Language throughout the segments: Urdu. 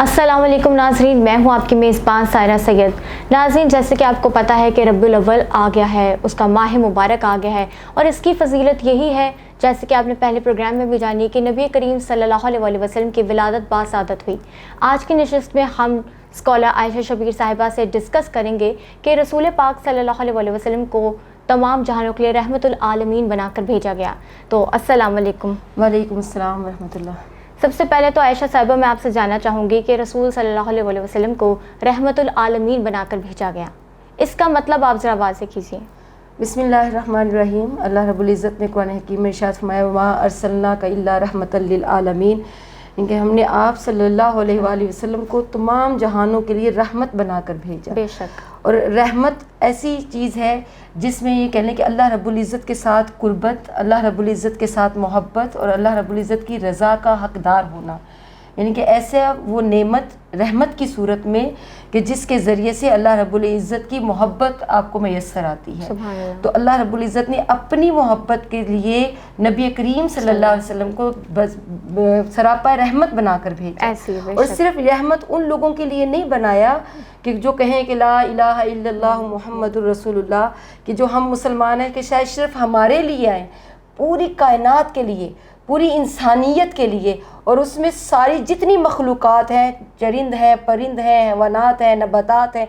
السلام علیکم ناظرین، میں ہوں آپ کی میزبان سائرہ سید۔ ناظرین، جیسے کہ آپ کو پتہ ہے کہ ربیع الاول آ گیا ہے، اس کا ماہ مبارک آ گیا ہے، اور اس کی فضیلت یہی ہے جیسے کہ آپ نے پہلے پروگرام میں بھی جانی کہ نبی کریم صلی اللہ علیہ وسلم کی ولادت باسعادت ہوئی۔ آج کی نشست میں ہم اسکالر عائشہ شبیر صاحبہ سے ڈسکس کریں گے کہ رسول پاک صلی اللہ علیہ وسلم کو تمام جہانوں کے لیے رحمت العالمین بنا کر بھیجا گیا۔ تو السلام علیکم۔ وعلیکم السلام ورحمۃ اللہ۔ سب سے پہلے تو عائشہ صاحبہ میں آپ سے جاننا چاہوں گی کہ رسول صلی اللہ علیہ وسلم کو رحمت العالمین بنا کر بھیجا گیا، اس کا مطلب آپ ذرا واضح کیجیے۔ بسم اللہ الرحمن الرحیم۔ اللہ رب العزت نے قرآن حکیم میں ارشاد فرمایا وما ارسلناک الا رحمۃ للعالمین، کہ ہم نے آپ صلی اللہ علیہ وآلہ وسلم کو تمام جہانوں کے لیے رحمت بنا کر بھیجا۔ بے شک۔ اور رحمت ایسی چیز ہے جس میں یہ کہہ لیں کہ اللہ رب العزت کے ساتھ قربت، اللہ رب العزت کے ساتھ محبت اور اللہ رب العزت کی رضا کا حقدار ہونا، یعنی کہ ایسا وہ نعمت رحمت کی صورت میں کہ جس کے ذریعے سے اللہ رب العزت کی محبت آپ کو میسر آتی ہے۔ سبحان اللہ۔ تو اللہ رب العزت نے اپنی محبت کے لیے نبی کریم صلی اللہ علیہ وسلم کو سراپا رحمت بنا کر بھیجا، اور صرف رحمت ان لوگوں کے لیے نہیں بنایا کہ جو کہیں کہ لا الہ الا اللہ محمد الرسول اللہ، کہ جو ہم مسلمان ہیں کہ شاید صرف ہمارے لیے آئیں، پوری کائنات کے لیے، پوری انسانیت کے لیے، اور اس میں ساری جتنی مخلوقات ہیں، چرند ہیں، پرند ہیں، حیوانات ہیں، نباتات ہیں،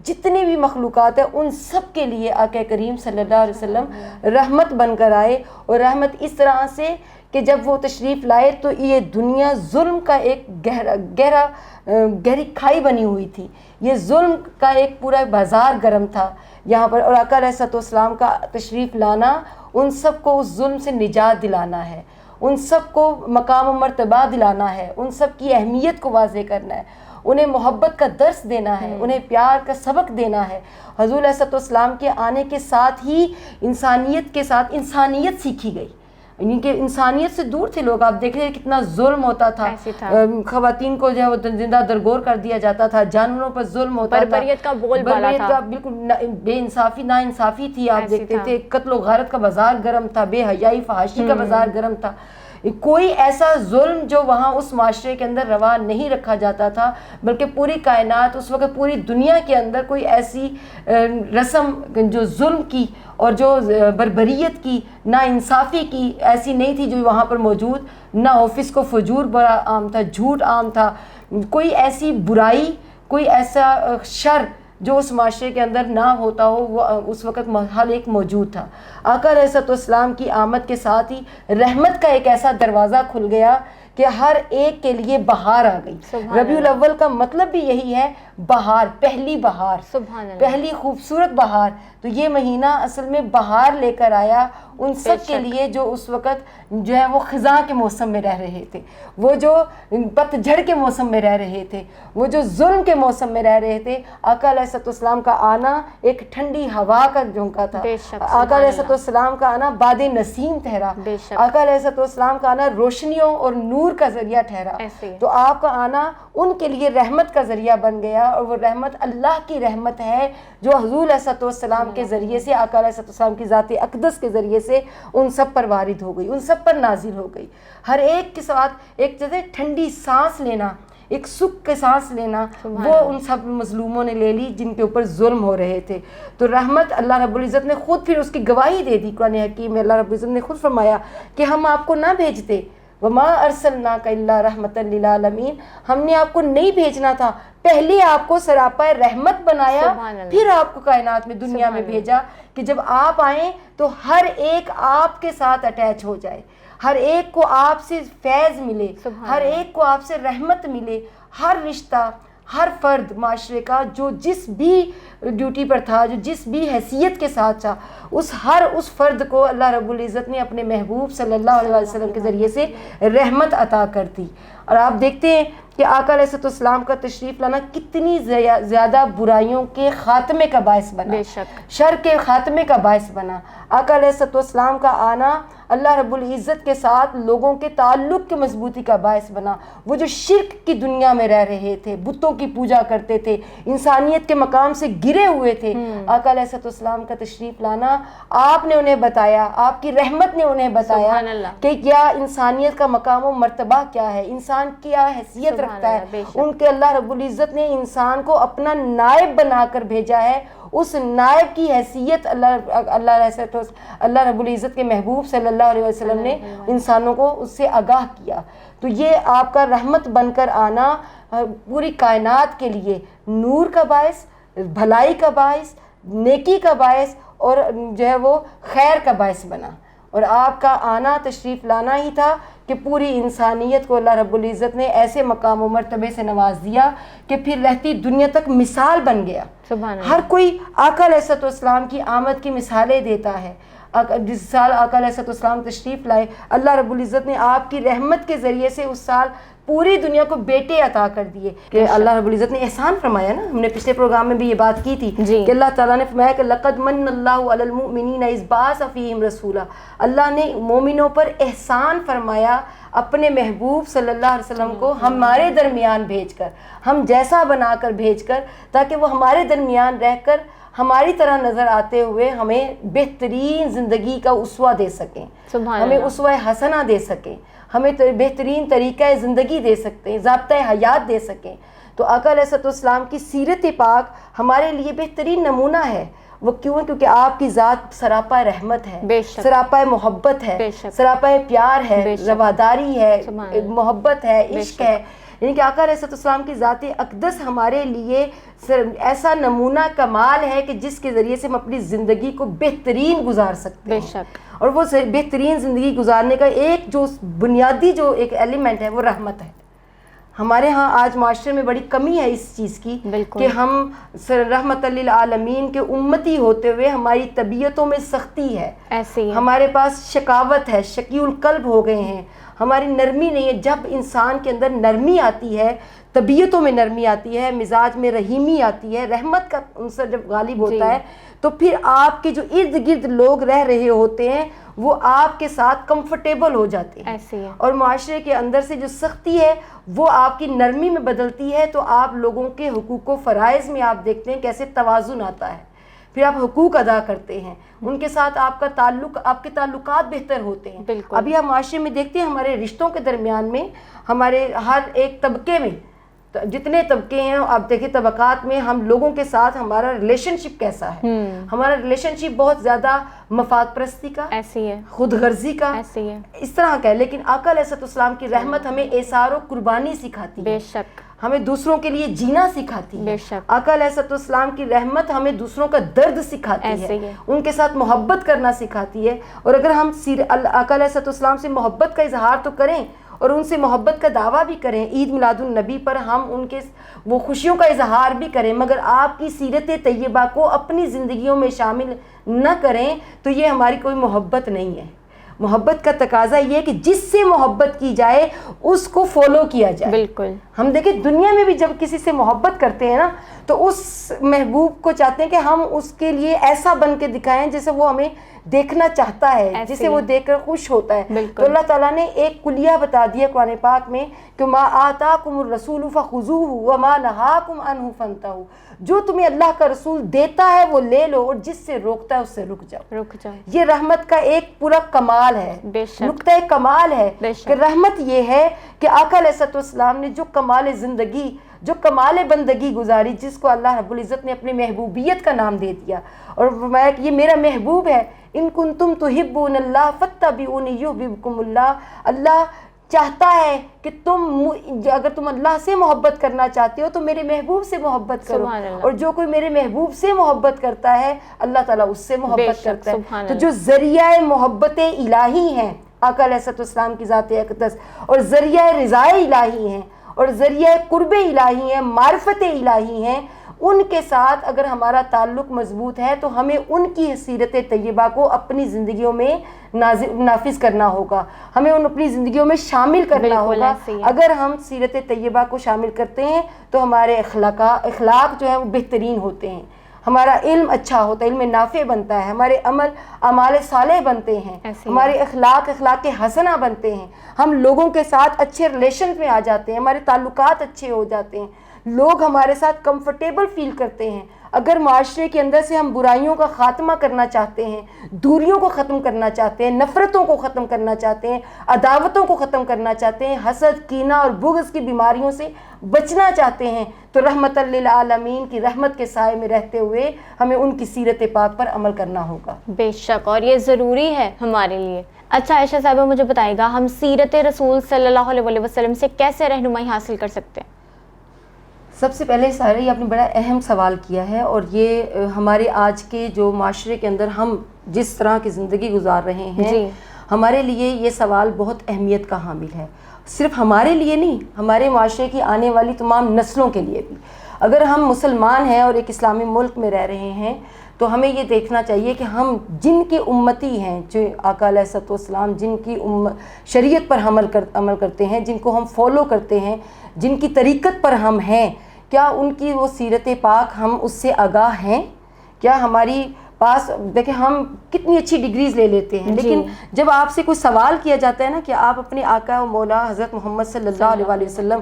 جتنی بھی مخلوقات ہیں، ان سب کے لیے آقا کریم صلی اللہ علیہ وسلم رحمت بن کر آئے۔ اور رحمت اس طرح سے کہ جب وہ تشریف لائے تو یہ دنیا ظلم کا ایک گہری کھائی بنی ہوئی تھی، یہ ظلم کا ایک پورا بازار گرم تھا یہاں پر، اور آقا علیہ السلام کا تشریف لانا ان سب کو اس ظلم سے نجات دلانا ہے، ان سب کو مقام و مرتبہ دلانا ہے، ان سب کی اہمیت کو واضح کرنا ہے، انہیں محبت کا درس دینا ہے، انہیں پیار کا سبق دینا ہے۔ حضور علیہ السلام کے آنے کے ساتھ ہی انسانیت کے ساتھ انسانیت سیکھی گئی، یعنی کہ انسانیت سے دور تھے لوگ۔ آپ دیکھ رہے کتنا ظلم ہوتا تھا، خواتین کو جو ہے وہ زندہ درگور کر دیا جاتا تھا، جانوروں پر ظلم ہوتا تھا، بربریت کا بول بالا تھا، بالکل بے انصافی نا انصافی تھی۔ آپ دیکھتے تھے قتل و غارت کا بازار گرم تھا، بے حیائی فحاشی کا بازار گرم تھا۔ کوئی ایسا ظلم جو وہاں اس معاشرے کے اندر روا نہیں رکھا جاتا تھا، بلکہ پوری کائنات اس وقت پوری دنیا کے اندر کوئی ایسی رسم جو ظلم کی اور جو بربریت کی، نا انصافی کی ایسی نہیں تھی جو وہاں پر موجود نہ۔ آفس کو فجور بڑا عام تھا، جھوٹ عام تھا، کوئی ایسی برائی، کوئی ایسا شر جو اس معاشرے کے اندر نہ ہوتا ہو، وہ اس وقت محل ایک موجود تھا۔ آقا علیہ السلام کی آمد کے ساتھ ہی رحمت کا ایک ایسا دروازہ کھل گیا کہ ہر ایک کے لیے بہار آ گئی۔ ربیع الاول کا مطلب بھی یہی ہے، بہار، پہلی بہار، پہلی خوبصورت بہار۔ تو یہ مہینہ اصل میں بہار لے کر آیا ان سب کے لیے جو اس وقت جو ہے وہ خزاں کے موسم میں رہ رہے تھے، وہ جو پت جھڑ کے موسم میں رہ رہے تھے، وہ جو ظلم کے موسم میں رہ رہے تھے۔ آقا علیہ السلام کا آنا ایک ٹھنڈی ہوا کا جھونکا تھا، آقا علیہ السلام کا آنا باد نسیم ٹھہرا، آقا علیہ السلام کا آنا روشنیوں اور نور کا ذریعہ ٹھہرا۔ تو آپ کا آنا ان کے لیے رحمت کا ذریعہ بن گیا، اور وہ رحمت اللہ کی رحمت ہے جو حضور علیہ السلام کے ذریعے سے، آقا علیہ السلام کی ذات اقدس کے ذریعے سے ان سب پر وارد ہو گئی، ان سب پر نازل ہو گئی۔ ہر ایک کے ساتھ ایک جیسے ٹھنڈی سانس لینا، ایک سکھ کے سانس لینا، وہ ان سب مظلوموں نے لے لی جن کے اوپر ظلم ہو رہے تھے۔ تو رحمت اللہ رب العزت نے خود پھر اس کی گواہی دے دی قرآن حکیم میں۔ اللہ رب العزت نے خود فرمایا کہ ہم آپ کو نہ بھیجتے، وما ارسلناک الا رحمۃ للعالمین، ہم نے آپ کو نہیں بھیجنا تھا، پہلے آپ کو سراپا رحمت بنایا، پھر آپ کو کائنات میں دنیا میں بھیجا کہ جب آپ آئیں تو ہر ایک آپ کے ساتھ اٹیچ ہو جائے، ہر ایک کو آپ سے فیض ملے، ہر ایک کو آپ سے رحمت ملے۔ ہر رشتہ، ہر فرد معاشرے کا جو جس بھی ڈیوٹی پر تھا، جو جس بھی حیثیت کے ساتھ تھا، اس فرد کو اللہ رب العزت نے اپنے محبوب صلی اللہ علیہ وسلم کے ذریعے سے رحمت عطا کر دی۔ اور آپ دیکھتے ہیں کہ آقا علیہ السلام کا تشریف لانا کتنی زیادہ برائیوں کے خاتمے کا باعث بنا، شر کے خاتمے کا باعث بنا۔ آقا علیہ السلام کا آنا اللہ رب العزت کے ساتھ لوگوں کے تعلق کے مضبوطی کا باعث بنا. وہ جو شرک کی دنیا میں رہ رہے تھے, بتوں کی پوجا کرتے تھے, انسانیت کے مقام سے گرے ہوئے تھے, آقا علیہ السلام کا تشریف لانا, آپ نے انہیں بتایا, آپ کی رحمت نے انہیں بتایا کہ کیا انسانیت کا مقام و مرتبہ کیا ہے, انسان کیا حیثیت رکھتا ہے. ان کے اللہ رب العزت نے انسان کو اپنا نائب بنا کر بھیجا ہے. اس نائب کی حیثیت اللہ رب العزت کے محبوب صلی اللہ علیہ وسلم نے انسانوں کو اس سے آگاہ کیا. تو یہ آپ کا رحمت بن کر آنا پوری کائنات کے لیے نور کا باعث, بھلائی کا باعث, نیکی کا باعث اور جو ہے وہ خیر کا باعث بنا. اور آپ کا آنا, تشریف لانا ہی تھا کہ پوری انسانیت کو اللہ رب العزت نے ایسے مقام و مرتبے سے نواز دیا کہ پھر رہتی دنیا تک مثال بن گیا. ہر کوئی آقا علیہ السلام کی آمد کی مثالیں دیتا ہے. جس سال آقا علیہ السلام تشریف لائے, اللہ رب العزت نے آپ کی رحمت کے ذریعے سے اس سال پوری دنیا کو بیٹے عطا کر دیے. کہ اللہ رب العزت نے احسان فرمایا نا, ہم نے پچھلے پروگرام میں بھی یہ بات کی تھی کہ اللہ تعالیٰ نے فرمایا کہ لقد من اللہ علی المؤمنین اذ بعث فیہم رسولا. اللہ نے مومنوں پر احسان فرمایا اپنے محبوب صلی اللہ علیہ وسلم کو ہمارے درمیان بھیج کر, ہم جیسا بنا کر بھیج کر, تاکہ وہ ہمارے درمیان رہ کر ہماری طرح نظر آتے ہوئے ہمیں بہترین زندگی کا اسوہ دے سکیں, ہمیں اسوہ حسنہ دے سکیں, ہمیں بہترین طریقہ زندگی دے سکتے ہیں, ضابطۂ حیات دے سکیں. تو آقا علیہ السلام کی سیرت پاک ہمارے لیے بہترین نمونہ ہے. وہ کیوں ہے؟ کیونکہ آپ کی ذات سراپا رحمت ہے, سراپا محبت ہے, سراپا پیار ہے, رواداری ہے, محبت ہے, عشق ہے. یعنی کہ آقا علیہ السلام کی ذات اقدس ہمارے لیے ایسا نمونہ کمال ہے کہ جس کے ذریعے سے ہم اپنی زندگی کو بہترین گزار سکتے ہیں. اور وہ بہترین زندگی گزارنے کا ایک جو بنیادی جو ایک ایلیمنٹ ہے وہ رحمت ہے. ہمارے ہاں آج معاشرے میں بڑی کمی ہے اس چیز کی کہ ہم رحمت للعالمین کے امتی ہوتے ہوئے ہماری طبیعتوں میں سختی ہے, ہمارے پاس شکاوت ہے, شقی القلب ہو گئے ہیں, ہماری نرمی نہیں ہے. جب انسان کے اندر نرمی آتی ہے, طبیعتوں میں نرمی آتی ہے, مزاج میں رحیمی آتی ہے, رحمت کا عنصر جب غالب ہوتا ہے, تو پھر آپ کے جو ارد گرد لوگ رہ رہے ہوتے ہیں وہ آپ کے ساتھ کمفرٹیبل ہو جاتے ہیں. اور معاشرے کے اندر سے جو سختی ہے وہ آپ کی نرمی میں بدلتی ہے. تو آپ لوگوں کے حقوق و فرائض میں آپ دیکھتے ہیں کیسے توازن آتا ہے, پھر آپ حقوق ادا کرتے ہیں, ان کے ساتھ آپ کا تعلق, آپ کے تعلقات بہتر ہوتے ہیں. ابھی ہم معاشرے میں دیکھتے ہیں ہمارے رشتوں کے درمیان میں, ہمارے ہر ایک طبقے میں جتنے طبقے ہیں آپ دیکھیں طبقات میں ہم لوگوں کے ساتھ ہمارا ریلیشن شپ کیسا ہے. ہمارا ریلیشن شپ بہت زیادہ مفاد پرستی کا, ایسی ہے, خود غرضی کا, ایسی ہے, اس طرح کا ہے. لیکن آقا علیہ السلام کی رحمت ہمیں ایثار و قربانی سکھاتی ہے, بے شک ہمیں دوسروں کے لیے جینا سکھاتی ہے. آقا علیہ السلام کی رحمت ہمیں دوسروں کا درد سکھاتی ہے, ان کے ساتھ محبت کرنا سکھاتی ہے. اور اگر ہم آقا علیہ السلام سے محبت کا اظہار تو کریں اور ان سے محبت کا دعویٰ بھی کریں, عید میلاد النبی پر ہم ان کے وہ خوشیوں کا اظہار بھی کریں, مگر آپ کی سیرت طیبہ کو اپنی زندگیوں میں شامل نہ کریں تو یہ ہماری کوئی محبت نہیں ہے. محبت کا تقاضا یہ ہے کہ جس سے محبت کی جائے اس کو فالو کیا جائے. بالکل ہم دیکھیں دنیا میں بھی جب کسی سے محبت کرتے ہیں نا تو اس محبوب کو چاہتے ہیں کہ ہم اس کے لیے ایسا بن کے دکھائیں جیسے وہ ہمیں دیکھنا چاہتا ہے, جسے وہ دیکھ کر خوش ہوتا ہے. تو اللہ تعالیٰ نے ایک کلیہ بتا دیا قرآن پاک میں کہ ما آتاکم الرسول فخذوہ وما نہاکم عنہ فانتہوا. جو تمہیں اللہ کا رسول دیتا ہے وہ لے لو اور جس سے روکتا ہے اس سے رک جاؤ. یہ رحمت کا ایک پورا کمال ہے, نقطہ کمال ہے کہ رحمت یہ ہے کہ آقا علیہ السلام نے جو کمال زندگی, جو کمال بندگی گزاری, جس کو اللہ رب العزت نے اپنی محبوبیت کا نام دے دیا اور فرمایا کہ یہ میرا محبوب ہے. ان کنتم تحبون اللہ فاتبعونی یحببکم اللہ. اللہ چاہتا ہے کہ اگر تم اللہ سے محبت کرنا چاہتے ہو تو میرے محبوب سے محبت کرو, اور جو کوئی میرے محبوب سے محبت کرتا ہے اللہ تعالیٰ اس سے محبت کرتا ہے. تو جو ذریعہ محبت الہی ہیں آقا علیہ السلام کی ذات اقدس, اور ذریعہ رضا الہی ہیں, اور ذریعہ قرب الہی ہیں, معرفت الہی ہیں, ان کے ساتھ اگر ہمارا تعلق مضبوط ہے تو ہمیں ان کی سیرت طیبہ کو اپنی زندگیوں میں نافذ کرنا ہوگا, ہمیں ان اپنی زندگیوں میں شامل کرنا ہوگا. اگر ہم سیرت طیبہ کو شامل کرتے ہیں تو ہمارے اخلاق جو ہے وہ بہترین ہوتے ہیں, ہمارا علم اچھا ہوتا ہے، علم نافع بنتا ہے، ہمارے اعمال صالح بنتے ہیں، ہمارے اخلاق حسنہ بنتے ہیں، ہم لوگوں کے ساتھ اچھے ریلیشن میں آ جاتے ہیں، ہمارے تعلقات اچھے ہو جاتے ہیں، لوگ ہمارے ساتھ کمفرٹیبل فیل کرتے ہیں۔ اگر معاشرے کے اندر سے ہم برائیوں کا خاتمہ کرنا چاہتے ہیں، دوریوں کو ختم کرنا چاہتے ہیں، نفرتوں کو ختم کرنا چاہتے ہیں، عداوتوں کو ختم کرنا چاہتے ہیں، حسد، کینہ اور بغض کی بیماریوں سے بچنا چاہتے ہیں، تو رحمت للعالمین کی رحمت کے سائے میں رہتے ہوئے ہمیں ان کی سیرت پاک پر عمل کرنا ہوگا۔ بے شک، اور یہ ضروری ہے ہمارے لیے۔ اچھا عائشہ صاحبہ مجھے بتائے گا، ہم سیرت رسول صلی اللہ علیہ وسلم سے کیسے رہنمائی حاصل کر سکتے ہیں؟ سب سے پہلے سارے آپ نے بڑا اہم سوال کیا ہے، اور یہ ہمارے آج کے جو معاشرے کے اندر ہم جس طرح کی زندگی گزار رہے ہیں، ہمارے لیے یہ سوال بہت اہمیت کا حامل ہے۔ صرف ہمارے لیے نہیں، ہمارے معاشرے کی آنے والی تمام نسلوں کے لیے بھی۔ اگر ہم مسلمان ہیں اور ایک اسلامی ملک میں رہ رہے ہیں تو ہمیں یہ دیکھنا چاہیے کہ ہم جن کے امتی ہیں، جو آقا علیہ الصلوۃ والسلام جن کی شریعت پر عمل کرتے ہیں، جن کو ہم فالو کرتے ہیں، جن کی طریقت پر ہم ہیں، کیا ان کی وہ سیرت پاک ہم اس سے آگاہ ہیں؟ کیا ہماری پاس، دیکھیں ہم کتنی اچھی ڈگریز لے لیتے ہیں، لیکن جب آپ سے کوئی سوال کیا جاتا ہے نا کہ آپ اپنے آقا و مولا حضرت محمد صلی اللہ علیہ وسلم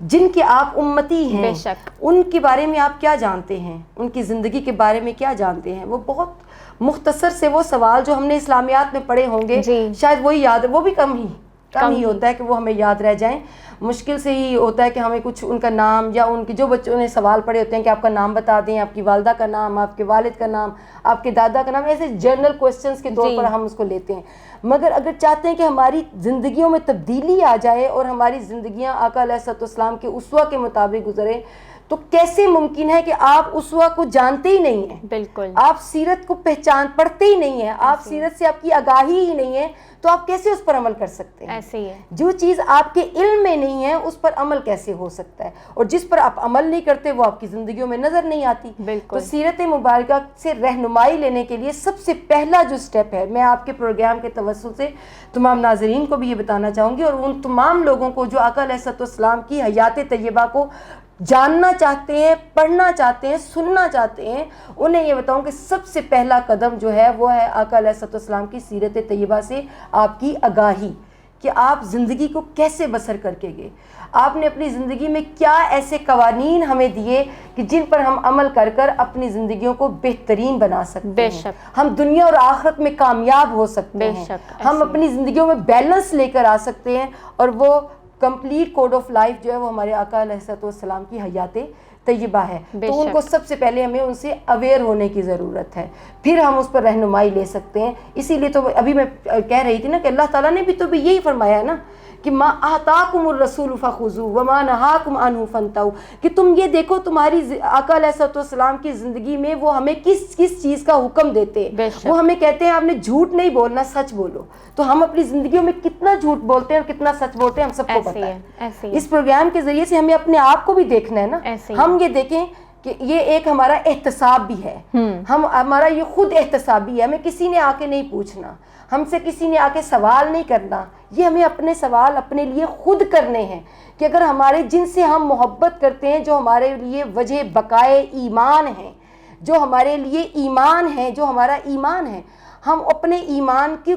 جن کے آپ امتی ہیں، ان کے بارے میں آپ کیا جانتے ہیں، ان کی زندگی کے بارے میں کیا جانتے ہیں، وہ بہت مختصر سے وہ سوال جو ہم نے اسلامیات میں پڑھے ہوں گے شاید وہی یاد، وہ بھی کم ہی ہوتا ہے کہ وہ ہمیں یاد رہ جائیں۔ مشکل سے ہی ہوتا ہے کہ ہمیں کچھ ان کا نام، یا ان کی جو بچوں نے سوال پڑھے ہوتے ہیں کہ آپ کا نام بتا دیں، آپ کی والدہ کا نام، آپ کے والد کا نام، آپ کے دادا کا نام، ایسے جنرل کوسچنز کے طور پر ہم اس کو لیتے ہیں۔ مگر اگر چاہتے ہیں کہ ہماری زندگیوں میں تبدیلی آ جائے اور ہماری زندگیاں آقا علیہ الصلوۃ والسلام کے اسوہ کے مطابق گزریں، تو کیسے ممکن ہے کہ آپ اسوہ کو جانتے ہی نہیں ہیں، بالکل آپ سیرت کو پڑھتے ہی نہیں ہیں، آپ سیرت سے آپ کی آگاہی ہی نہیں ہے، تو آپ کیسے اس پر عمل کر سکتے ہیں؟ ایسے ہی ہے، جو چیز آپ کے علم میں نہیں ہے اس پر عمل کیسے ہو سکتا ہے؟ اور جس پر آپ عمل نہیں کرتے وہ آپ کی زندگیوں میں نظر نہیں آتی۔ تو سیرت مبارکہ سے رہنمائی لینے کے لیے سب سے پہلا جو سٹیپ ہے، میں آپ کے پروگرام کے توسط سے تمام ناظرین کو بھی یہ بتانا چاہوں گی، اور ان تمام لوگوں کو جو آقا علیہ الصلوۃ والسلام کی حیات طیبہ کو جاننا چاہتے ہیں، پڑھنا چاہتے ہیں، سننا چاہتے ہیں، انہیں یہ بتاؤں کہ سب سے پہلا قدم جو ہے وہ ہے آقا علیہ الصلوۃ والسلام کی سیرت طیبہ سے آپ کی آگاہی، کہ آپ زندگی کو کیسے بسر کر کے گئے، آپ نے اپنی زندگی میں کیا ایسے قوانین ہمیں دیے کہ جن پر ہم عمل کر کر اپنی زندگیوں کو بہترین بنا سکتے ہیں، ہم دنیا اور آخرت میں کامیاب ہو سکتے ہیں، ہم اپنی زندگیوں میں بیلنس لے کر آ سکتے ہیں، اور وہ کمپلیٹ کوڈ آف لائف جو ہے وہ ہمارے آقا علیہ الصلوۃ والسلام کی حیات طیبہ ہے۔ تو ان کو سب سے پہلے ہمیں ان سے اویئر ہونے کی ضرورت ہے، پھر ہم اس پر رہنمائی لے سکتے ہیں۔ اسی لیے تو ابھی میں کہہ رہی تھی نا کہ اللہ تعالیٰ نے بھی تو یہی فرمایا ہے نا کہ ما آتاکم الرسول فخذوہ وما نہاکم عنہ فانتہوا، کہ تم یہ دیکھو تمہاری آقا علیہ الصلوۃ والسلام کی زندگی میں وہ ہمیں کس چیز کا حکم دیتے ہیں، وہ ہمیں کہتے ہیں آپ نے جھوٹ نہیں بولنا، سچ بولو۔ تو ہم اپنی زندگیوں میں کتنا جھوٹ بولتے ہیں اور کتنا سچ بولتے ہیں ہم سب کو پتہ ہے۔ اس پروگرام کے ذریعے سے ہمیں اپنے آپ کو بھی دیکھنا ہے نا، ہم یہ دیکھیں کہ یہ ایک ہمارا احتساب بھی ہے، ہمارا یہ خود احتسابی ہے، ہمیں کسی نے آ کے نہیں پوچھنا، ہم سے کسی نے آ کے سوال نہیں کرنا، یہ ہمیں اپنے سوال اپنے لیے خود کرنے ہیں کہ اگر ہمارے جن سے ہم محبت کرتے ہیں، جو ہمارے لیے وجہ بقائے ایمان ہیں، جو ہمارے لیے ایمان ہے، جو ہمارا ایمان ہے، ہم اپنے ایمان کی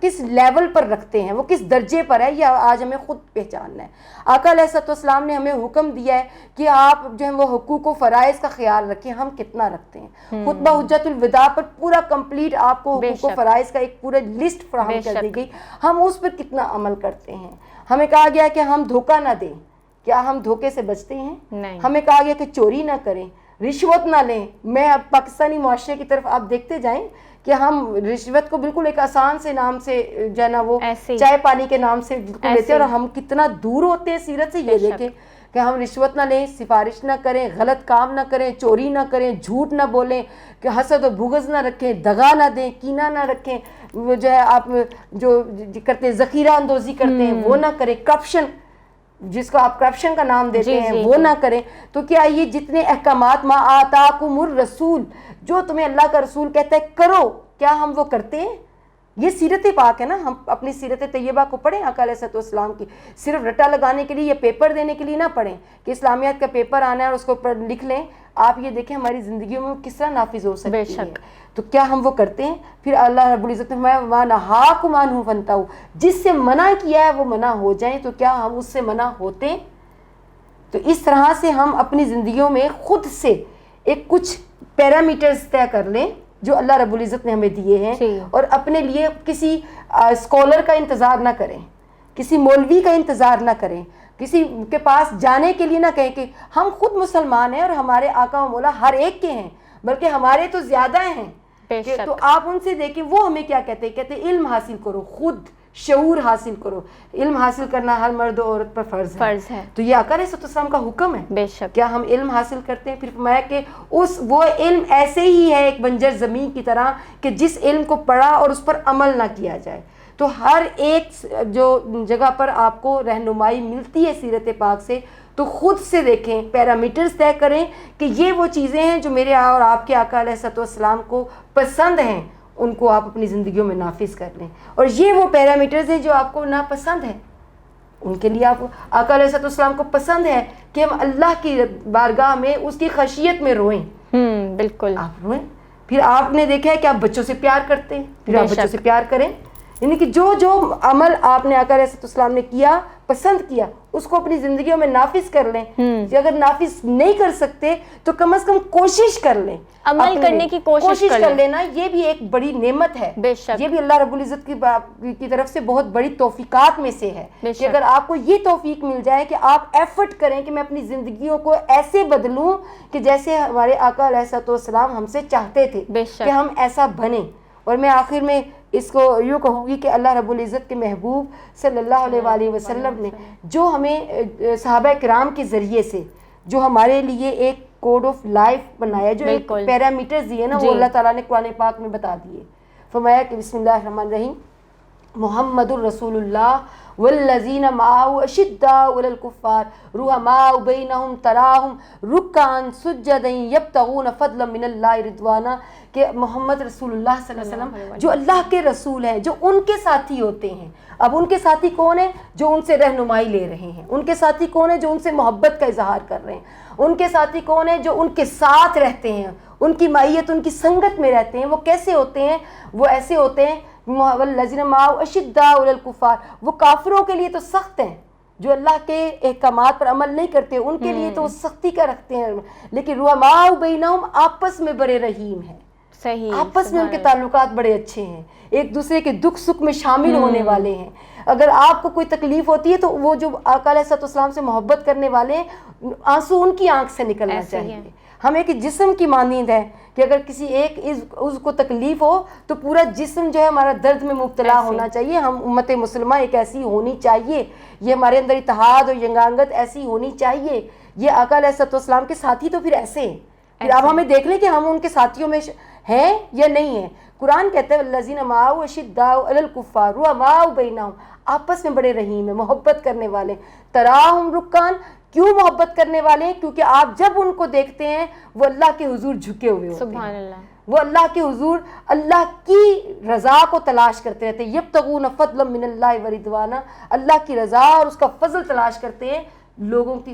کس لیول پر رکھتے ہیں، وہ کس درجے پر ہے، یہ آج ہمیں خود پہچاننا ہے۔ آقا علیہ الصلوۃ والسلام نے ہمیں حکم دیا ہے کہ آپ جو ہے وہ حقوق و فرائض کا خیال رکھیں، ہم کتنا رکھتے ہیں؟ خطبہ حجت الوداع پر پورا کمپلیٹ آپ کو حقوق و فرائض کا ایک پورا لسٹ فراہم کر دی گئی، ہم اس پر کتنا عمل کرتے ہیں؟ ہمیں کہا گیا کہ ہم دھوکہ نہ دیں، کیا ہم دھوکے سے بچتے ہیں؟ ہمیں کہا گیا کہ چوری نہ کریں، رشوت نہ لیں۔ میں اب پاکستانی معاشرے کی طرف آپ دیکھتے جائیں کہ ہم رشوت کو بالکل ایک آسان سے نام سے جو ہے نا وہ چائے پانی کے نام سے بالکل لیتے ہیں، اور ہم کتنا دور ہوتے ہیں سیرت سے۔ یہ دیکھیں کہ ہم رشوت نہ لیں، سفارش نہ کریں، غلط کام نہ کریں، چوری نہ کریں، جھوٹ نہ بولیں، کہ حسد و بغض نہ رکھیں، دغا نہ دیں، کینہ نہ رکھیں، وہ جو ہے آپ جو کرتے ہیں ذخیرہ اندوزی کرتے ہیں وہ نہ کریں، کرپشن جس کو آپ کرپشن کا نام دیتے ہیں وہ نہ کریں۔ تو کیا یہ جتنے احکامات ما آتاکم الرسول، جو تمہیں اللہ کا رسول کہتا ہے کرو، کیا ہم وہ کرتے ہیں؟ یہ سیرت پاک ہے نا، ہم اپنی سیرت طیبہ کو پڑھیں آقا علیہ الصلوۃ والسلام کی، صرف رٹا لگانے کے لیے یا پیپر دینے کے لیے نہ پڑھیں کہ اسلامیات کا پیپر آنا ہے اور اس کو لکھ لیں۔ آپ یہ دیکھیں ہماری زندگیوں میں کس طرح نافذ ہو سکتی ہے. تو کیا ہم وہ کرتے ہیں؟ پھر اللہ رب العزت نے فرمایا وَمَا نَهَاكُمْ عَنْهُ فَانْتَهُوا، جس سے منع کیا ہے وہ منع ہو جائیں. تو کیا ہم اس سے منع ہوتے ہیں؟ تو اس طرح سے ہم اپنی زندگیوں میں خود سے ایک کچھ پیرامیٹرز طے کر لیں جو اللہ رب العزت نے ہمیں دیے ہیں، اور اپنے لیے کسی اسکالر کا انتظار نہ کریں، کسی مولوی کا انتظار نہ کریں، کسی کے پاس جانے کے لیے نہ کہیں کہ ہم خود مسلمان ہیں اور ہمارے آقا و مولا ہر ایک کے ہیں، بلکہ ہمارے تو زیادہ ہیں. تو آپ ان سے دیکھیں وہ ہمیں کیا کہتے ہیں، کہتے ہیں علم حاصل کرو، خود شعور حاصل کرو. علم حاصل کرنا ہر مرد و عورت پر فرض ہے. تو یہ آقا علیہ السلام کا حکم ہے. بے شک. کیا ہم علم حاصل کرتے ہیں؟ پھر فرمایا کہ وہ علم ایسے ہی ہے ایک بنجر زمین کی طرح کہ جس علم کو پڑھا اور اس پر عمل نہ کیا جائے. تو ہر ایک جو جگہ پر آپ کو رہنمائی ملتی ہے سیرت پاک سے، تو خود سے دیکھیں، پیرامیٹرز طے کریں کہ یہ وہ چیزیں ہیں جو میرے اور آپ کے آقا علیہ السلام کو پسند ہیں، ان کو آپ اپنی زندگیوں میں نافذ کر لیں. اور یہ وہ پیرامیٹرز ہیں جو آپ کو ناپسند ہیں، ان کے لیے آپ آقا علیہ السلام کو پسند ہے کہ ہم اللہ کی بارگاہ میں اس کی خشیت میں روئیں. بالکل. آپ روئیں. پھر آپ نے دیکھا ہے کہ آپ بچوں سے پیار کرتے ہیں، پھر آپ بچوں سے پیار کریں. یعنی کہ جو عمل آپ نے آقا علیہ السلام نے کیا، پسند کیا، اس کو اپنی زندگیوں میں نافذ کر لیں. اگر نافذ نہیں کر سکتے تو کم از کم کوشش کر لیں، عمل کرنے کی کوشش کر لینا. یہ بھی ایک بڑی نعمت ہے. یہ بھی اللہ رب العزت کی طرف سے بہت بڑی توفیقات میں سے ہے کہ اگر آپ کو یہ توفیق مل جائے کہ آپ ایفرٹ کریں کہ میں اپنی زندگیوں کو ایسے بدلوں کہ جیسے ہمارے آقا علیہ السلام ہم سے چاہتے تھے کہ ہم ایسا بنیں. اور میں آخر میں اس کو یوں کہوں گی کہ اللہ رب العزت کے محبوب صلی اللہ علیہ وآلہ وسلم نے جو ہمیں صحابہ کرام کے ذریعے سے جو ہمارے لیے ایک کوڈ آف لائف بنایا، جو ایک پیرامیٹرز دیے نا، وہ اللہ تعالیٰ نے قرآن پاک میں بتا دیے. فرمایا کہ بسم اللہ الرحمن الرحیم، محمد الرسول اللہ والذین معه اشداء علی الکفار رحماء بینہم تراہم رکعا سجدا یبتغون فضلا من اللہ رضوانا. کہ محمد رسول اللہ صلی اللہ علیہ وسلم جو اللہ کے رسول ہیں، جو ان کے ساتھی ہوتے ہیں. اب ان کے ساتھی کون ہیں؟ جو ان سے رہنمائی لے رہے ہیں. ان کے ساتھی کون ہیں؟ جو ان سے محبت کا اظہار کر رہے ہیں. ان کے ساتھی کون ہیں؟ جو ان کے ساتھ رہتے ہیں، ان کی معیت، ان کی سنگت میں رہتے ہیں. وہ کیسے ہوتے ہیں؟ وہ ایسے ہوتے ہیں والذین معه اشداء علی الکفار، وہ کافروں کے لیے تو سخت ہیں، جو اللہ کے احکامات پر عمل نہیں کرتے ان کے لیے تو وہ سختی کا رکھتے ہیں، لیکن رحماء بینہم آپس میں بڑے رحیم ہیں. صحیح، آپس میں ان کے تعلقات بڑے اچھے ہیں، ایک دوسرے کے دکھ سکھ میں شامل ہونے والے ہیں. اگر آپ کو کوئی تکلیف ہوتی ہے تو وہ جو آقا علیہ السلام سے محبت کرنے والے ہیں، آنسو ان کی آنکھ سے نکلنا چاہیے. ہم ایک جسم کی مانند ہے کہ اگر کسی ایک عضو کو تکلیف ہو تو پورا جسم جو ہے ہمارا درد میں مبتلا ہونا چاہیے. ہم امت مسلمہ ایک ایسی ہونی چاہیے، یہ ہمارے اندر اتحاد اور ینگانگت ایسی ہونی چاہیے. یہ آقا علیہ السلام کے ساتھی تو پھر ایسے ہیں. پھر اب ہمیں دیکھ لیں کہ ہم ان کے ساتھیوں میں ہیں یا نہیں ہیں. قرآن کہتا ہے الذین معه اشداء علی الکفار رحماء بینہم، آپس میں بڑے رحیم ہیں، محبت کرنے والے. تراہم رکعا، کیوں محبت کرنے والے ہیں؟ کیونکہ آپ جب ان کو دیکھتے ہیں وہ اللہ کے حضور جھکے ہوئے ہوتے ہیں. سبحان اللہ. وہ اللہ کے حضور اللہ کی رضا کو تلاش کرتے رہتے ہیں. یبتغون فضلا من اللہ ورضوانا، اللہ کی رضا اور اس کا فضل تلاش کرتے ہیں لوگوں کی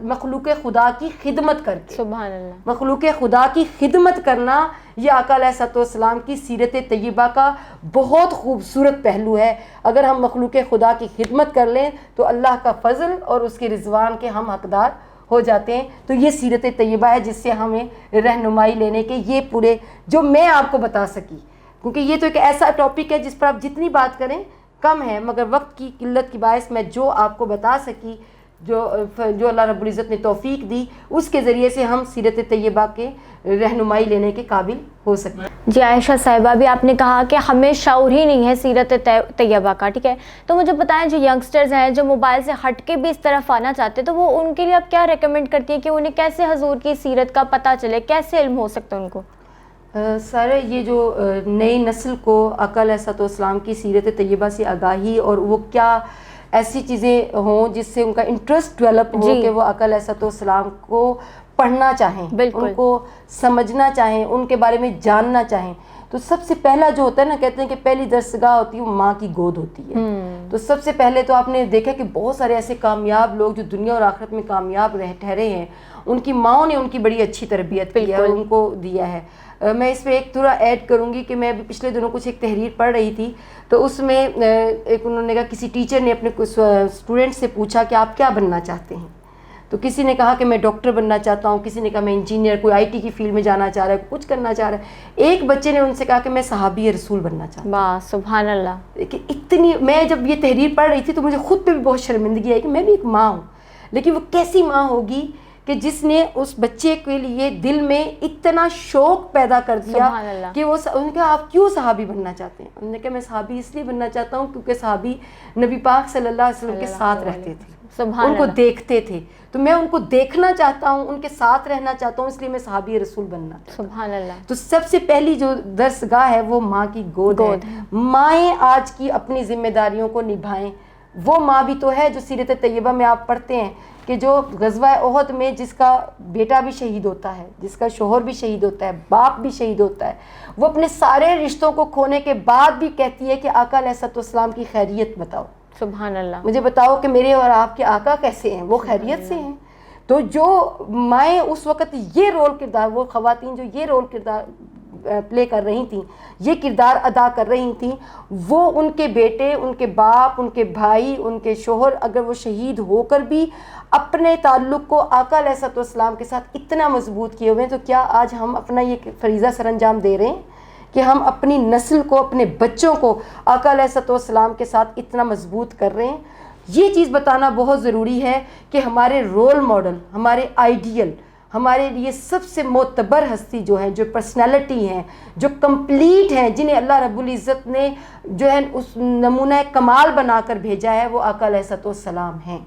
مخلوق خدا کی خدمت کر کے. سبحان اللہ. مخلوق خدا کی خدمت کرنا یہ آقا علیہ السلام کی سیرت طیبہ کا بہت خوبصورت پہلو ہے. اگر ہم مخلوق خدا کی خدمت کر لیں تو اللہ کا فضل اور اس کے رضوان کے ہم حقدار ہو جاتے ہیں. تو یہ سیرت طیبہ ہے جس سے ہمیں رہنمائی لینے کے یہ پورے جو میں آپ کو بتا سکی، کیونکہ یہ تو ایک ایسا ٹاپک ہے جس پر آپ جتنی بات کریں کم ہے، مگر وقت کی قلت کی باعث میں جو آپ کو بتا سکی، جو اللہ رب العزت نے توفیق دی، اس کے ذریعے سے ہم سیرت طیبہ کے رہنمائی لینے کے قابل ہو سکتے ہیں. جی عائشہ صاحبہ، بھی آپ نے کہا کہ ہمیں شعور ہی نہیں ہے سیرت طیبہ کا، ٹھیک ہے، تو مجھے بتائیں جو ینگسٹرز ہیں جو موبائل سے ہٹ کے بھی اس طرف آنا چاہتے ہیں، تو وہ ان کے لیے آپ کیا ریکمینڈ کرتی ہیں کہ انہیں کیسے حضور کی سیرت کا پتہ چلے، کیسے علم ہو سکتا ہے ان کو؟ سارے یہ جو نئی نسل کو آقا علیہ السلام کی سیرت طیبہ سے آگاہی اور وہ کیا ایسی چیزیں ہوں جس سے ان کا انٹرسٹ ڈیولپ ہو کہ وہ آقا علیہ السلام کو پڑھنا چاہیں، ان کو سمجھنا چاہیں، ان کے بارے میں جاننا چاہیں. تو سب سے پہلا جو ہوتا ہے نا، کہتے ہیں کہ پہلی درسگاہ ہوتی ہے وہ ماں کی گود ہوتی ہے. تو سب سے پہلے تو آپ نے دیکھا کہ بہت سارے ایسے کامیاب لوگ جو دنیا اور آخرت میں کامیاب ٹھہرے ہیں، ان کی ماؤں نے ان کی بڑی اچھی تربیت کی ہے، ان کو دیا ہے. میں اس پہ ایک تھوڑا ایڈ کروں گی کہ میں ابھی پچھلے دنوں کچھ ایک تحریر پڑھ رہی تھی، تو اس میں ایک انہوں نے کہا کسی ٹیچر نے اپنے اسٹوڈنٹ سے پوچھا کہ آپ کیا بننا چاہتے ہیں. تو کسی نے کہا کہ میں ڈاکٹر بننا چاہتا ہوں، کسی نے کہا میں انجینئر، کوئی آئی ٹی کی فیلڈ میں جانا چاہ رہا ہے، کچھ کرنا چاہ رہا ہے. ایک بچے نے ان سے کہا کہ میں صحابی رسول بننا چاہتا ہوں. واہ سبحان اللہ. کہ اتنی، میں جب یہ تحریر پڑھ رہی تھی تو مجھے خود پہ بھی بہت شرمندگی ہے کہ میں بھی ایک ماں ہوں، لیکن وہ کیسی ماں ہوگی کہ جس نے اس بچے کے لیے دل میں اتنا شوق پیدا کر دیا کہ وہ انہوں نے کہا آپ کیوں صحابی بننا چاہتے ہیں؟ انہوں نے کہا میں صحابی اس لیے بننا چاہتا ہوں کیونکہ صحابی نبی پاک صلی اللہ علیہ وسلم کے ساتھ رہتے تھے، ان کو دیکھتے تھے، تو میں ان کو دیکھنا چاہتا ہوں، ان کے ساتھ رہنا چاہتا ہوں، اس لیے میں صحابی رسول بننا چاہتا ہوں. سبحان اللہ. تو سب سے پہلی جو درسگاہ ہے وہ ماں کی گود ہے. مائیں آج کی اپنی ذمہ داریوں کو نبھائیں. وہ ماں بھی تو ہے جو سیرت طیبہ میں آپ پڑھتے ہیں کہ جو غزوہ احد میں جس کا بیٹا بھی شہید ہوتا ہے، جس کا شوہر بھی شہید ہوتا ہے، باپ بھی شہید ہوتا ہے، وہ اپنے سارے رشتوں کو کھونے کے بعد بھی کہتی ہے کہ آقا علیہ السلام کی خیریت بتاؤ. سبحان اللہ. مجھے بتاؤ کہ میرے اور آپ کے آقا کیسے ہیں، وہ خیریت سے ہیں. تو جو مائیں اس وقت یہ رول کردار، وہ خواتین جو یہ رول کردار پلے کر رہی تھیں، یہ کردار ادا کر رہی تھیں، وہ ان کے بیٹے، ان کے باپ، ان کے بھائی، ان کے شوہر اگر وہ شہید ہو کر بھی اپنے تعلق کو آقا علیہ السلام کے ساتھ اتنا مضبوط کیے ہوئے ہیں، تو کیا آج ہم اپنا یہ فریضہ سر انجام دے رہے ہیں کہ ہم اپنی نسل کو، اپنے بچوں کو آقا علیہ السلام کے ساتھ اتنا مضبوط کر رہے ہیں؟ یہ چیز بتانا بہت ضروری ہے کہ ہمارے رول ماڈل، ہمارے آئیڈیل، ہمارے لیے سب سے معتبر ہستی جو ہے، جو پرسنالٹی ہیں، جو کمپلیٹ ہیں، جنہیں اللہ رب العزت نے جو ہے اس نمونہ کمال بنا کر بھیجا ہے، وہ آقا علیہ السلام ہیں.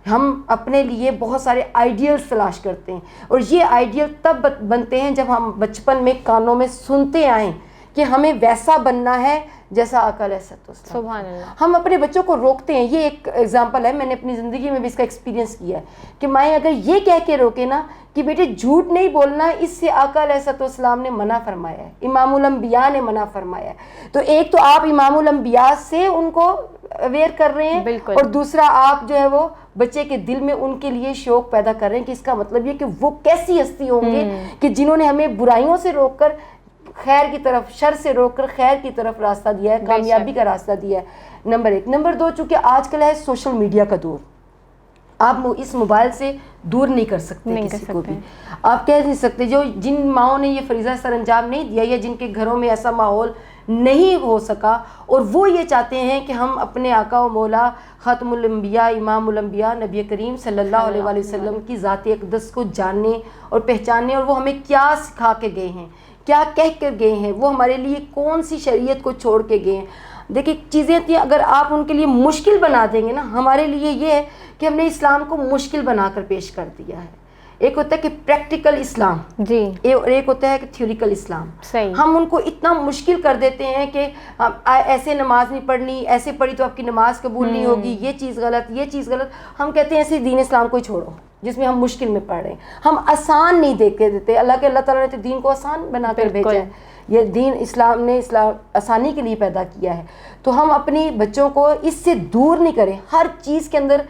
ہم اپنے لیے بہت سارے آئیڈیلز تلاش کرتے ہیں، اور یہ آئیڈیل تب بنتے ہیں جب ہم بچپن میں کانوں میں سنتے آئیں کہ ہمیں ویسا بننا ہے جیسا آقا علیہ السلام. سبحان اللہ. ہم ہم اپنے بچوں کو روکتے ہیں. یہ ایک ایگزامپل ہے، میں نے اپنی زندگی میں بھی اس کا ایکسپیرینس کیا ہے کہ مائیں اگر یہ کہہ کے روکے نا کہ بیٹے جھوٹ نہیں بولنا، اس سے آقا علیہ السلام نے منع فرمایا ہے، امام الانبیاء نے منع فرمایا ہے. تو ایک تو آپ امام الانبیاء سے ان کو اویئر کر رہے ہیں، اور دوسرا آپ جو ہے وہ بچے کے دل میں ان کے لیے شوق پیدا کر رہے ہیں کہ اس کا مطلب یہ کہ وہ کیسی ہستی ہوں گے کہ جنہوں نے ہمیں برائیوں سے روک کر خیر کی طرف، شر سے روک کر خیر کی طرف راستہ دیا ہے، کامیابی کا راستہ دیا ہے. نمبر ایک. نمبر دو، چونکہ آج کل ہے سوشل میڈیا کا دور، آپ اس موبائل سے دور نہیں کر سکتے کسی کو بھی. آپ کہہ نہیں سکتے، جو جن ماؤں نے یہ فریضہ سر انجام نہیں دیا یا جن کے گھروں میں ایسا ماحول نہیں ہو سکا اور وہ یہ چاہتے ہیں کہ ہم اپنے آقا و مولا خاتم الانبیاء، امام الانبیاء، نبی کریم صلی اللہ علیہ وآلہ وسلم کی ذات اقدس کو جانیں اور پہچانیں، اور وہ ہمیں کیا سکھا کے گئے ہیں، کیا کہہ کر گئے ہیں، وہ ہمارے لیے کون سی شریعت کو چھوڑ کے گئے ہیں. دیکھیں چیزیں تھیں، اگر آپ ان کے لیے مشکل بنا دیں گے نا، ہمارے لیے یہ ہے کہ ہم نے اسلام کو مشکل بنا کر پیش کر دیا ہے. ایک ہوتا ہے کہ پریکٹیکل اسلام جی، اور ایک ہوتا ہے کہ تھیوریکل اسلام. صحیح. ہم ان کو اتنا مشکل کر دیتے ہیں کہ ایسے نماز نہیں پڑھنی، ایسے پڑھی تو آپ کی نماز قبول نہیں ہوگی، یہ چیز غلط، یہ چیز غلط. ہم کہتے ہیں ایسے دین اسلام کو ہی چھوڑو جس میں ہم مشکل میں پڑھ رہے ہیں. ہم آسان نہیں دیکھ کے دیتے. اللہ تعالیٰ نے تو دین کو آسان بنا کر بھیجا ہے. یہ دین اسلام نے آسانی کے لیے پیدا کیا ہے. تو ہم اپنی بچوں کو اس سے دور نہیں کریں. ہر چیز کے اندر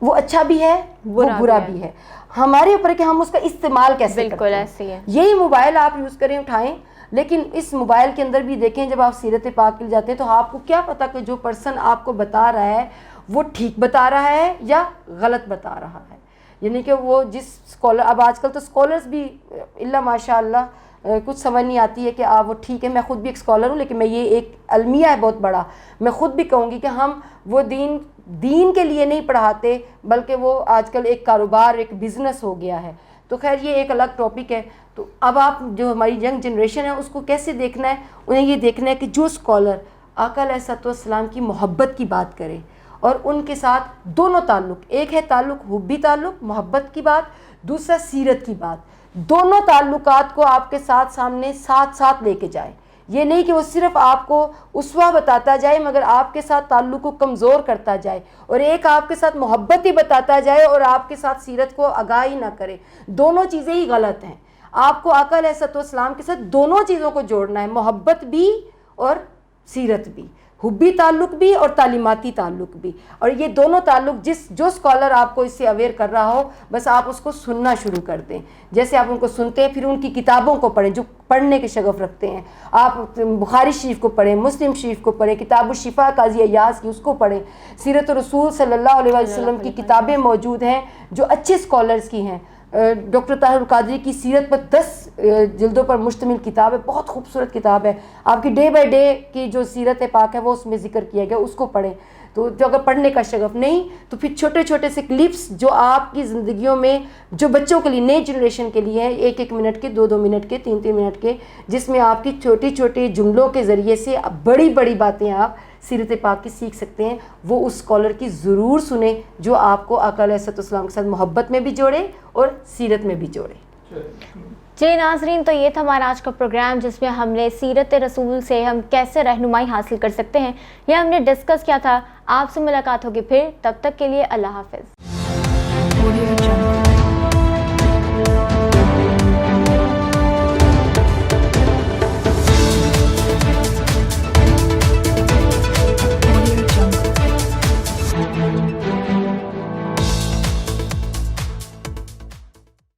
وہ اچھا بھی ہے، وہ برا بھی ہے. ہمارے اوپر کہ ہم اس کا استعمال کیسے کرتے ہیں. ایسے ہے. یہی موبائل آپ یوز کریں، اٹھائیں، لیکن اس موبائل کے اندر بھی دیکھیں جب آپ سیرت پاک کے لیے جاتے ہیں تو آپ کو کیا پتا کہ جو پرسن آپ کو بتا رہا ہے وہ ٹھیک بتا رہا ہے یا غلط بتا رہا ہے. یعنی کہ وہ جس اسکالر، اب آج کل تو اسکالرس بھی اللہ ماشاء اللہ کچھ سمجھ نہیں آتی ہے کہ وہ ٹھیک ہے. میں خود بھی ایک اسکالر ہوں، لیکن میں یہ ایک المیہ ہے بہت بڑا. میں خود بھی کہوں گی کہ ہم وہ دین کے لیے نہیں پڑھاتے، بلکہ وہ آج کل ایک کاروبار، ایک بزنس ہو گیا ہے. تو خیر یہ ایک الگ ٹاپک ہے. تو اب آپ جو ہماری ینگ جنریشن ہے اس کو کیسے دیکھنا ہے؟ انہیں یہ دیکھنا ہے کہ جو اسکالر آقا علیہ السلام کی محبت کی بات کرے اور ان کے ساتھ دونوں تعلق، ایک ہے تعلق حبی تعلق، محبت کی بات، دوسرا سیرت کی بات، دونوں تعلقات کو آپ کے ساتھ سامنے ساتھ ساتھ لے کے جائے. یہ نہیں کہ وہ صرف آپ کو اسوہ بتاتا جائے مگر آپ کے ساتھ تعلق کو کمزور کرتا جائے، اور ایک آپ کے ساتھ محبت ہی بتاتا جائے اور آپ کے ساتھ سیرت کو آگاہی نہ کرے. دونوں چیزیں ہی غلط ہیں. آپ کو آقا علیہ السلام کے ساتھ دونوں چیزوں کو جوڑنا ہے، محبت بھی اور سیرت بھی، حبی تعلق بھی اور تعلیماتی تعلق بھی. اور یہ دونوں تعلق جو اسکالر آپ کو اس سے اویئر کر رہا ہو، بس آپ اس کو سننا شروع کر دیں. جیسے آپ ان کو سنتے ہیں، پھر ان کی کتابوں کو پڑھیں جو پڑھنے کے شغف رکھتے ہیں. آپ بخاری شریف کو پڑھیں، مسلم شریف کو پڑھیں، کتاب الشفا قاضی ایاز کی اس کو پڑھیں. سیرت رسول صلی اللہ علیہ وسلم کی کتابیں موجود ہیں جو اچھے اسکالرز کی ہیں. ڈاکٹر طاہر القادری کی سیرت پر 10 جلدوں پر مشتمل کتاب ہے، بہت خوبصورت کتاب ہے. آپ کی ڈے بائی ڈے کی جو سیرت پاک ہے وہ اس میں ذکر کیا گیا، اس کو پڑھیں. تو جو اگر پڑھنے کا شغف نہیں تو پھر چھوٹے چھوٹے سے کلپس جو آپ کی زندگیوں میں، جو بچوں کے لیے، نئی جنریشن کے لیے ہیں، 1-1 منٹ کے، 2-2 منٹ کے، 3-3 منٹ کے، جس میں آپ کی چھوٹی چھوٹی جملوں کے ذریعے سے بڑی بڑی باتیں آپ سیرت پاک کی سیکھ سکتے ہیں. وہ اس اسکالر کی ضرور سنیں جو آپ کو آقا علیہ السلام کے ساتھ محبت میں بھی جوڑے اور سیرت میں بھی جوڑے. جی ناظرین، تو یہ تھا ہمارا آج کا پروگرام جس میں ہم نے سیرت رسول سے ہم کیسے رہنمائی حاصل کر سکتے ہیں یہ ہم نے ڈسکس کیا تھا. آپ سے ملاقات ہوگی پھر، تب تک کے لیے اللہ حافظ.